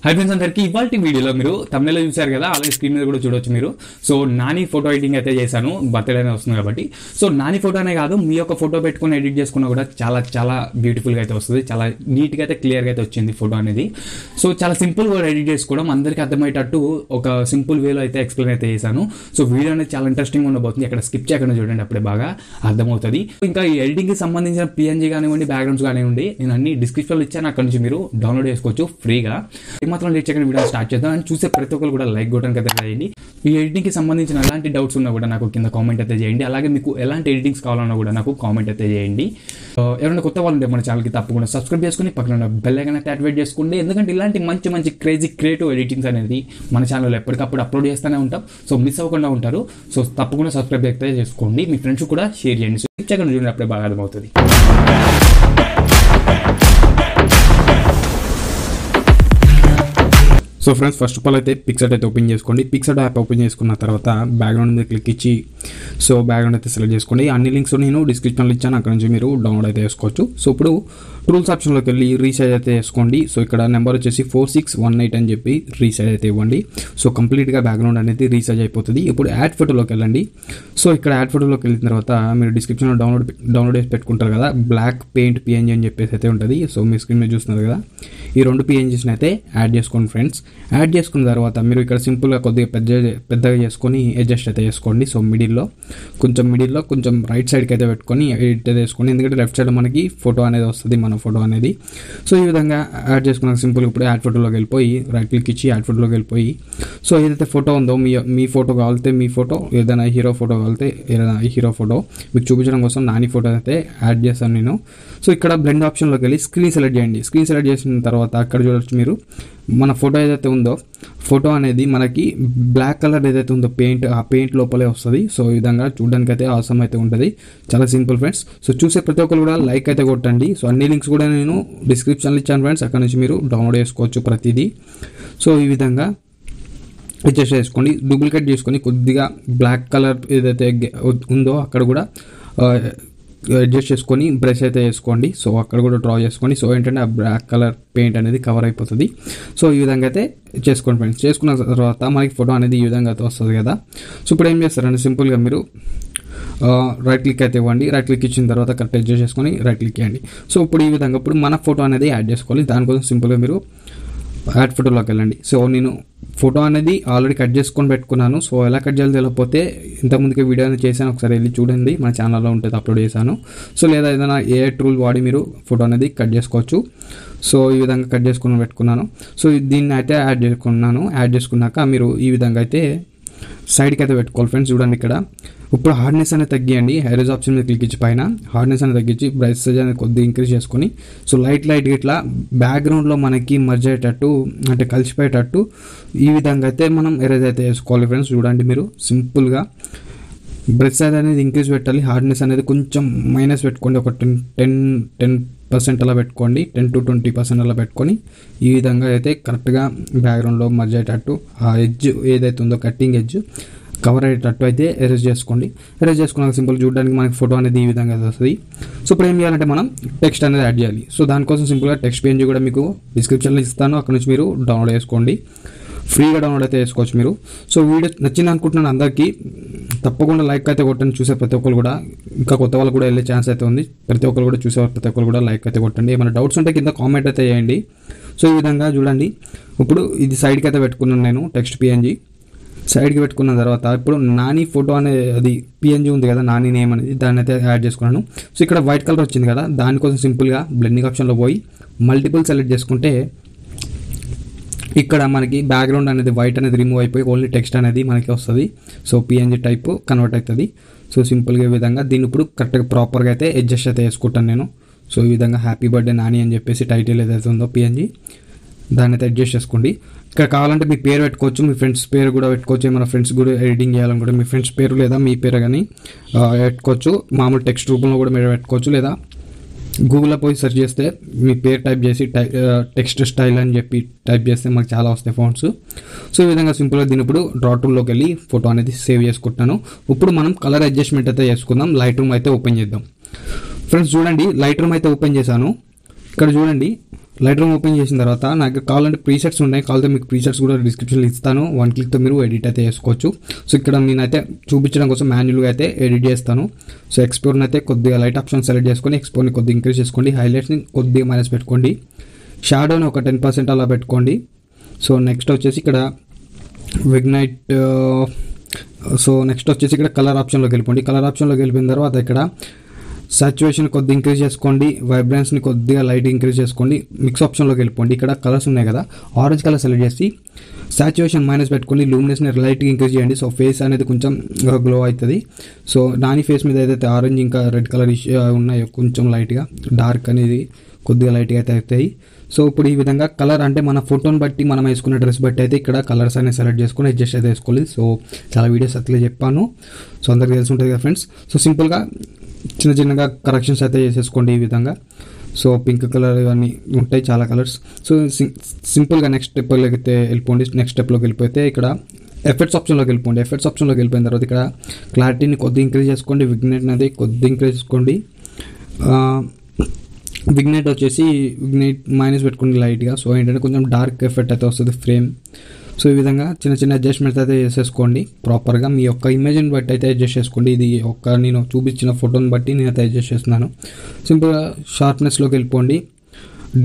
Hi friends అందరికీ ఇవాల్టి వీడియోలో మీరు తమిళలో చూశారు కదా, అలాగే స్క్రీన్ మీద కూడా చూడొచ్చు మీరు. సో నాని ఫోటో ఎడిటింగ్ అయితే చేశాను, బర్త్డే అనే వస్తుంది కాబట్టి. సో నాని ఫోటో అనే కాదు, మీ యొక్క ఫోటో పెట్టుకుని ఎడిట్ చేసుకున్నా కూడా చాలా చాలా బ్యూటిఫుల్గా అయితే వస్తుంది, చాలా నీట్గా అయితే క్లియర్గా అయితే వచ్చింది ఫోటో అనేది. సో చాలా సింపుల్గా ఎడిట్ చేసుకోవడం, అందరికీ అర్థమయ్యేటట్టు ఒక సింపుల్ వేలో అయితే ఎక్స్ప్లెయిన్ అయితే చేశాను. సో వీడియో అనేది చాలా ఇంట్రెస్టింగ్ ఉండబోతుంది, ఎక్కడ స్కిప్ చేయకుండా చూడండి, అప్పుడే బాగా అర్థమవుతుంది. ఇంకా ఈ ఎడిటింగ్కి సంబంధించిన పిఎన్జీ కానివ్వండి, బ్యాక్గ్రౌండ్స్ కానివ్వండి, నేను అన్ని డిస్క్రిప్షన్లో ఇచ్చాను, అక్కడ నుంచి మీరు డౌన్లోడ్ చేసుకోవచ్చు ఫ్రీగా. మాత్రం లేట్ చేయకుండా వీడియో స్టార్ట్ చేద్దాం. అండ్ చూసే ప్రతి ఒక్కరు కూడా లైక్ కొట్టడానికి అయితే చేయండి. ఈ ఎడిటింగ్కి సంబంధించిన ఎలాంటి డౌట్స్ ఉన్నా కూడా నాకు కింద కామెంట్ అయితే చేయండి. అలాగే మీకు ఎలాంటి ఎడిటింగ్స్ కావాలన్నా కూడా నాకు కామెంట్ అయితే చేయండి. ఎవరైనా కొత్త వాళ్ళు ఉంటే మన ఛానల్కి తప్పకుండా సబ్స్క్రైబ్ చేసుకుని పక్కన బెల్ ఐకాన్ అయితే యాక్టివేట్ చేసుకోండి. ఎందుకంటే ఇలాంటి మంచి మంచి క్రేజీ క్రియేటివ్ ఎడిటింగ్స్ అనేది మన ఛానల్లో ఎప్పటికప్పుడు అప్లోడ్ చేస్తూనే ఉంటాం. సో మిస్ అవ్వకుండా ఉంటారు. సో తప్పకుండా సబ్స్క్రైబ్ అయితే చేసుకోండి, మీ ఫ్రెండ్స్ కూడా షేర్ చేయండి. సో ఇచ్చాక చూడండి, అప్పుడే బాగా అర్థమవుతుంది. So friends, first of all అయితే పిక్సర్ట్ అయితే ఓపెన్ చేసుకోండి. పిక్సర్ట్ యాప్ ఓపెన్ చేసుకున్న తర్వాత బ్యాక్గ్రౌండ్ మీద క్లిక్ ఇచ్చి సో బ్యాక్గ్రౌండ్ అయితే సెలెక్ట్ చేసుకోండి. అన్ని లింక్స్ నేను డిస్క్రిప్షన్లో ఇచ్చాను, అక్కడ నుంచి మీరు డౌన్లోడ్ అయితే చేసుకోవచ్చు. సో ఇప్పుడు టూల్స్ ఆప్షన్లోకి వెళ్ళి రీసైజ్ అయితే వేసుకోండి. సో ఇక్కడ నెంబర్ వచ్చేసి 4618 అని చెప్పి రీసైజ్ అయితే ఇవ్వండి. సో కంప్లీట్గా బ్యాక్గ్రౌండ్ అనేది రీసైజ్ అయిపోతుంది. ఇప్పుడు యాడ్ ఫోటోలోకి వెళ్ళండి. సో ఇక్కడ యాడ్ ఫోటోలోకి వెళ్ళిన తర్వాత మీరు డిస్క్రిప్షన్లో డౌన్లోడ్ చేసి పెట్టుకుంటారు కదా, బ్లాక్ పెయింట్ పిఎన్జీ అని చెప్పేసి అయితే ఉంటుంది. సో మీ స్క్రీన్ మీద చూస్తున్నారు కదా, ఈ రెండు పిఎన్జీస్ని అయితే యాడ్ చేసుకోండి ఫ్రెండ్స్. యాడ్ చేసుకున్న తర్వాత మీరు ఇక్కడ సింపుల్గా కొద్దిగా పెద్దగా చేసుకొని అడ్జస్ట్ అయితే చేసుకోండి. సో మిడిల్లో కొంచెం రైట్ సైడ్కి అయితే పెట్టుకొని ఎడిట్ అయితే వేసుకోండి, ఎందుకంటే లెఫ్ట్ సైడ్ మనకి ఫోటో అనేది వస్తుంది, మన ఫోటో అనేది. సో ఈ విధంగా యాడ్ చేసుకున్నాక సింపుల్గా ఇప్పుడు యాడ్ ఫోటోలోకి వెళ్ళిపోయి రైట్ క్లిక్ ఇచ్చి యాడ్ ఫోటోలోకి వెళ్ళిపోయి సో ఏదైతే ఫోటో ఉందో మీ ఫోటో కావాలితే మీ ఫోటో, ఏదైనా హీరో ఫోటో కావాలితే ఏదైనా హీరో ఫోటో మీకు చూపించడం కోసం నాని ఫోటో అయితే యాడ్ చేస్తాను నేను. సో ఇక్కడ బ్లెండ్ ఆప్షన్లోకి వెళ్ళి స్క్రీన్ సెలెక్ట్ చేయండి. స్క్రీన్ సెలెక్ట్ చేసిన తర్వాత అక్కడ చూడొచ్చు మీరు మన ఫోటో ఏదైతే ఉందో ఫోటో అనేది మనకి బ్లాక్ కలర్ ఏదైతే ఉందో ఆ పెయింట్ లోపలే వస్తుంది. సో ఈ విధంగా చూడడానికి అయితే అవసరం అయితే ఉంటుంది. చాలా సింపుల్ ఫ్రెండ్స్. సో చూసే ప్రతి ఒక్కరు కూడా లైక్ అయితే కొట్టండి. సో అన్ని లింక్స్ కూడా నేను డిస్క్రిప్షన్లో ఇచ్చాను ఫ్రెండ్స్, అక్కడ నుంచి మీరు డౌన్లోడ్ చేసుకోవచ్చు ప్రతిదీ. సో ఈ విధంగా అడ్జస్ట్ చేసుకోండి, డూప్లికేట్ చేసుకొని కొద్దిగా బ్లాక్ కలర్ ఏదైతే ఉందో అక్కడ కూడా అడ్జస్ట్ చేసుకొని బ్రష్ అయితే వేసుకోండి. సో అక్కడ కూడా డ్రా చేసుకోండి. సో ఏంటంటే ఆ బ్లాక్ కలర్ పెయింట్ అనేది కవర్ అయిపోతుంది. సో ఈ విధంగా అయితే చేసుకోండి ఫ్రెండ్స్. చేసుకున్న తర్వాత మనకి ఫోటో అనేది ఈ విధంగా అయితే వస్తుంది కదా. సో ఇప్పుడు ఏం చేస్తారంటే సింపుల్గా మీరు రైట్ క్లిక్ అయితే ఇవ్వండి. రైట్ క్లిక్ ఇచ్చిన తర్వాత కరెక్ట్ అడ్జస్ట్ చేసుకొని రైట్ క్లిక్ ఇవ్వండి. సో ఇప్పుడు ఈ విధంగా ఇప్పుడు మన ఫోటో అనేది యాడ్ చేసుకోవాలి. దానికోసం సింపుల్గా మీరు యాడ్ ఫోటోలోకి వెళ్ళండి. సో నేను ఫోటో అనేది ఆల్రెడీ కట్ చేసుకొని పెట్టుకున్నాను. సో ఎలా కట్ చేయాలి తెలియకపోతే ఇంతకుముందుకే వీడియో అనేది చేశాను, ఒకసారి వెళ్ళి చూడండి, మన ఛానల్లో ఉంటుంది, అప్లోడ్ చేశాను. సో లేదా ఏదైనా ఏ టూల్ వాడి మీరు ఫోటో అనేది కట్ చేసుకోవచ్చు. సో ఈ విధంగా కట్ చేసుకుని పెట్టుకున్నాను. సో దీన్ని అయితే యాడ్ చేసుకున్నాను. యాడ్ చేసుకున్నాక మీరు ఈ విధంగా అయితే సైడ్కి అయితే పెట్టుకోవాలి ఫ్రెండ్స్. చూడండి ఇక్కడ ఇప్పుడు హార్డ్నెస్ అనేది తగ్గియండి. హైరేజ్ ఆప్షన్ మీద క్లిక్ ఇచ్చి పైన హార్డ్నెస్ అనేది తగ్గించి బ్రైట్నెస్ అనేది కొద్దిగా ఇంక్రీజ్ చేసుకొని సో లైట్గా ఇట్లా బ్యాక్గ్రౌండ్లో మనకి మర్జ్ అయ్యేటట్టు అంటే కలిసిపోయేటట్టు ఈ విధంగా అయితే మనం ఎరేజ్ అయితే వేసుకోవాలి ఫ్రెండ్స్. చూడండి మీరు సింపుల్గా బ్రష్ సైజ్ అనేది ఇంక్రీజ్ పెట్టాలి, హార్డ్నెస్ అనేది కొంచెం మైనస్ పెట్టుకోండి, ఒక 10% అలా పెట్టుకోండి, 10 to 20% అలా పెట్టుకొని ఈ విధంగా అయితే కరెక్ట్గా బ్యాక్గ్రౌండ్లో మర్జ్ అయ్యేటట్టు ఆ ఎడ్జ్ ఏదైతే ఉందో కట్టింగ్ ఎడ్జ్ కవర్ అయ్యేటట్టు అయితే ఎరేజ్ చేసుకోండి. ఎరేజ్ చేసుకున్నాక సింపుల్ చూడడానికి మనకి ఫోటో అనేది ఈ విధంగా వస్తుంది. సో ఇప్పుడు ఏం చేయాలంటే మనం టెక్స్ట్ అనేది యాడ్ చేయాలి. సో దానికోసం సింపుల్గా టెక్స్ట్ పేజ్ కూడా మీకు డిస్క్రిప్షన్లో ఇస్తాను, అక్కడ నుంచి మీరు డౌన్లోడ్ చేసుకోండి, ఫ్రీగా డౌన్లోడ్ అయితే చేసుకోవచ్చు మీరు. సో వీడియో నచ్చింది అనుకుంటున్నాను అందరికీ. తప్పకుండా లైక్ అయితే కొట్టండి, చూసే ప్రతి ఒక్కరు కూడా. ఇంకా కొత్త వాళ్ళు కూడా వెళ్ళే ఛాన్స్ అయితే ఉంది, ప్రతి ఒక్కరు కూడా చూసే ప్రతి ఒక్కరు కూడా లైక్ అయితే కొట్టండి. ఏమైనా డౌట్స్ ఉంటే కింద కామెంట్ అయితే చేయండి. సో ఈ విధంగా చూడండి, ఇప్పుడు ఇది సైడ్కి అయితే పెట్టుకున్నాను నేను టెక్స్ట్ పిఎన్జీ. సైడ్కి పెట్టుకున్న తర్వాత ఇప్పుడు నాని ఫోటో అనేది అది పిఎన్జీ ఉంది కదా, నాని నేమ్ అనేది, దాన్ని అయితే యాడ్ చేసుకున్నాను. సో ఇక్కడ వైట్ కలర్ వచ్చింది కదా, దానికోసం సింపుల్గా బ్లెండింగ్ ఆప్షన్లో పోయి మల్టిపుల్ సెలెక్ట్ చేసుకుంటే ఇక్కడ మనకి బ్యాక్గ్రౌండ్ అనేది వైట్ అనేది రిమూవ్ అయిపోయి ఓన్లీ టెక్స్ట్ అనేది మనకి వస్తుంది. సో పిఎన్జీ టైప్ కన్వర్ట్ అవుతుంది. సో సింపుల్గా ఈ విధంగా దీన్ని ఇప్పుడు కరెక్ట్గా ప్రాపర్గా అయితే అడ్జస్ట్ అయితే వేసుకుంటాను నేను. సో ఈ విధంగా హ్యాపీ బర్త్డే నాని అని చెప్పేసి టైటిల్ ఏదైతే ఉందో పిఎన్జీ దాన్ని అయితే అడ్జస్ట్ చేసుకోండి. ఇక్కడ కావాలంటే మీ పేరు పెట్టుకోవచ్చు, మీ ఫ్రెండ్స్ పేరు కూడా పెట్టుకోవచ్చు. ఏమైనా ఫ్రెండ్స్ కూడా ఎడిటింగ్ చేయాలనుకుంటే మీ ఫ్రెండ్స్ పేరు లేదా మీ పేరు కానీ పెట్టుకోవచ్చు. మామూలు టెక్స్ట్ రూపంలో కూడా మీరు పెట్టుకోవచ్చు, లేదా గూగుల్లో పోయి సెర్చ్ చేస్తే మీ పేరు టైప్ చేసి టెక్స్ట్ స్టైల్ అని చెప్పి టైప్ చేస్తే మాకు చాలా వస్తాయి ఫాంట్స్. సో ఈ విధంగా సింపుల్గా దీని ఇప్పుడు డ్రా టూల్లోకి వెళ్ళి ఫోటో అనేది సేవ్ చేసుకుంటున్నాను. ఇప్పుడు మనం కలర్ అడ్జస్ట్మెంట్ అయితే చేసుకుందాం. లైట్ రూమ్ అయితే ఓపెన్ చేద్దాం ఫ్రెండ్స్. చూడండి లైట్ రూమ్ అయితే ఓపెన్ చేశాను. ఇక్కడ చూడండి లైట్ రూమ్ ఓపెన్ చేసిన తర్వాత నాకు కావాలంటే ప్రీసెట్స్ ఉన్నాయి, కావాలంటే మీకు ప్రీసెట్స్ కూడా డిస్క్రిప్షన్లో ఇస్తాను. 1 క్లిక్తో మీరు ఎడిట్ అయితే చేసుకోవచ్చు. సో ఇక్కడ నేనైతే చూపించడం కోసం మాన్యువల్గా అయితే ఎడిట్ చేస్తాను. సో ఎక్స్పోర్ట్ని అయితే కొద్దిగా లైట్ ఆప్షన్ సెలెక్ట్ చేసుకొని ఎక్స్పోర్ట్ని కొద్దిగా ఇంక్రీజ్ చేసుకోండి, హైలైట్స్ని కొద్దిగా మైనస్ పెట్టుకోండి, షాడోని ఒక 10% అలా పెట్టుకోండి. సో నెక్స్ట్ వచ్చేసి ఇక్కడ విగ్నైట్, సో నెక్స్ట్ వచ్చేసి ఇక్కడ కలర్ ఆప్షన్లోకి వెళ్ళిపోండి. కలర్ ఆప్షన్లోకి వెళ్ళిపోయిన తర్వాత ఇక్కడ సాచురేషన్ కొద్దిగా ఇంక్రీజ్ చేసుకోండి, వైబ్రెన్స్ని కొద్దిగా లైట్ ఇంక్రీజ్ చేసుకోండి, మిక్స్ ఆప్షన్లోకి వెళ్ళిపోండి. ఇక్కడ కలర్స్ ఉన్నాయి కదా, ఆరెంజ్ కలర్ సెలెక్ట్ చేసి సాచురేషన్ మైనస్ పెట్టుకొని లూమినెస్ని లైట్గా ఇంక్రీజ్ చేయండి. సో ఫేస్ అనేది కొంచెం గ్లో అవుతుంది. సో నాని ఫేస్ మీద ఏదైతే ఆరెంజ్ ఇంకా రెడ్ కలర్ ఉన్నాయో కొంచెం లైట్గా డార్క్ అనేది కొద్దిగా లైట్గా అయితే అవుతాయి. సో ఇప్పుడు ఈ విధంగా కలర్ అంటే మన ఫోటోని బట్టి మనం వేసుకున్న డ్రెస్ బట్టి అయితే ఇక్కడ కలర్స్ అనేది సెలెక్ట్ చేసుకొని అడ్జస్ట్ అయితే వేసుకోవాలి. సో చాలా వీడియోస్ అట్లా చెప్పాను, సో అందరికి తెలిసి ఉంటుంది కదా ఫ్రెండ్స్. సో సింపుల్గా చిన్నగా కరెక్షన్స్ అయితే చేసేసుకోండి ఈ విధంగా. సో పింక్ కలర్ ఇవన్నీ ఉంటాయి చాలా కలర్స్. సో సింపుల్గా నెక్స్ట్ స్టెప్లోకి అయితే వెళ్ళిపోండి. నెక్స్ట్ స్టెప్లోకి వెళ్ళిపోతే ఇక్కడ ఎఫెక్ట్స్ ఆప్షన్లోకి వెళ్ళిపోండి. ఎఫెక్ట్స్ ఆప్షన్లోకి వెళ్ళిపోయిన తర్వాత ఇక్కడ క్లారిటీని కొద్దిగా ఇంక్రీజ్ చేసుకోండి, విగ్నైట్ అనేది కొద్దిగా ఇంక్రీజ్ చేసుకోండి. విగ్నైట్ వచ్చేసి విగ్నైట్ మైనస్ పెట్టుకోండి లైట్గా. సో ఏంటంటే కొంచెం డార్క్ ఎఫెక్ట్ అయితే వస్తుంది ఫ్రేమ్. సో ఈ విధంగా చిన్న అడ్జస్ట్మెంట్స్ అయితే చేసేసుకోండి ప్రాపర్గా, మీ యొక్క ఇమేజ్ని బట్టి అయితే అడ్జస్ట్ చేసుకోండి. ఇది నేను చూపించిన ఫోటోని బట్టి నేను అయితే అడ్జస్ట్ చేస్తున్నాను. సింపుల్గా షార్ప్నెస్లోకి వెళ్ళిపోండి,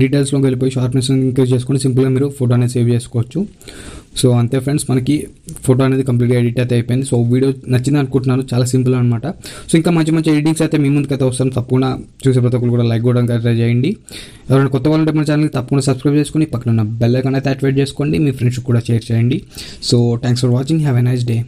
డీటెయిల్స్లోకి వెళ్ళిపోయి షార్ప్నెస్ ఇంక్రీజ్ చేసుకొని సింపుల్గా మీరు ఫోటో అనేది సేవ్ చేసుకోవచ్చు. సో అంతే ఫ్రెండ్స్, మనకి ఫోటో అనేది కంప్లీట్గా ఎడిట్ అయితే అయిపోయింది. సో వీడియో నచ్చింది అనుకుంటున్నాను, చాలా సింపుల్ అనమాట. సో ఇంకా మంచి ఎడిటింగ్స్ అయితే మీ ముందుకు అయితే వస్తాను. తప్పకుండా చూసే ప్రతి ఒక్కరు కూడా లైక్ కూడా ట్రై చేయండి. ఎవరైనా కొత్త వాళ్ళు ఉంటే మన ఛానల్కి తప్పకుండా సబ్స్క్రైబ్ చేసుకొని పక్కన ఉన్న బెల్ ఐకాన్ అయితే యాక్టివేట్ చేసుకోండి, మీ ఫ్రెండ్స్కి కూడా షేర్ చేయండి. So thanks for watching, have a nice day.